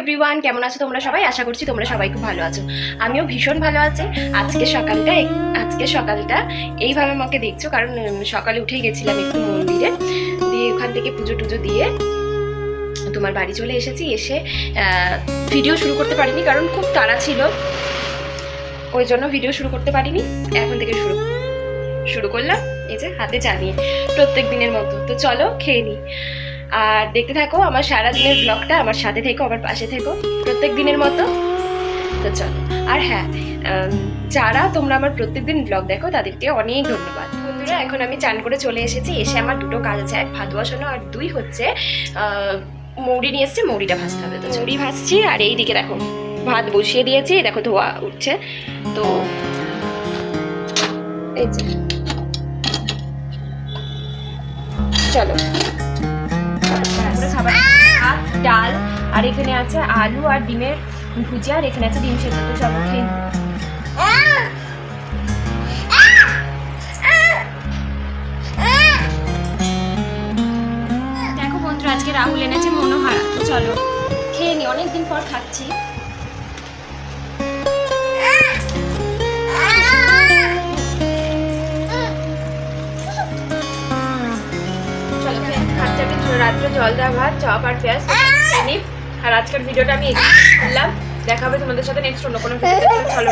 Everyone, কেমন আছো তোমরা সবাই? আশা করছি তোমরা সবাই খুব ভালো আছো। আমিও ভীষণ ভালো আছি। আজকে সকালটা এইভাবে আমাকে দেখছো, কারণ সকালে উঠেই গেছিলাম একটু মন্দিরে, দিয়ে ওখান থেকে পুজো টুজো দিয়ে তোমার বাড়ি চলে এসেছি। এসে ভিডিও শুরু করতে পারিনি, কারণ খুব তাড়া ছিল, ওই জন্য ভিডিও শুরু করতে পারিনি। এখন থেকে শুরু করলাম, এই যে হাতে চা নিয়ে, প্রত্যেক দিনের মতো। তো চলো খেয়ে নিই, আর দেখতে থাকো আমার সারাদিনের ব্লগটা, আমার সাথে থেকো, আমার পাশে থেকো প্রত্যেক দিনের মতো। তো চলো। আর হ্যাঁ, যারা তোমরা আমার প্রত্যেক দিন ব্লগ দেখো তাদেরকে অনেক ধন্যবাদ। বন্ধুরা, এখন আমি চান করে চলে এসেছি। এসে আমার দুটো কাজ আছে, এক ভাত বসানো, আর দুই হচ্ছে মৌরি নিয়ে এসছে, মৌরিটা ভাজতে হবে। তো মৌরি ভাজছি, আর এই দিকে দেখো ভাত বসিয়ে দিয়েছি, দেখো ধোয়া উঠছে। তো এই যে চলো খাবার, ভাত ডাল, আর এখানে আছে আলু আর ডিমের ভুজিয়া, আর এখানে আছে ডিম সেদ্ধ। তো চলো খেয়ে দেখো বন্ধুরা, আজকে রাহুল এনেছে মনোহারা। তো চলো খেয়ে নি, অনেকদিন পর খাচ্ছি। রাত্রে জল দেওয়া ভাত, চপ আর পেঁয়াজ। আর আজকের ভিডিওটা আমি করলাম, দেখা হবে তোমাদের সাথে নেক্সট অন্য কোনো ভিডিওতে। চলো।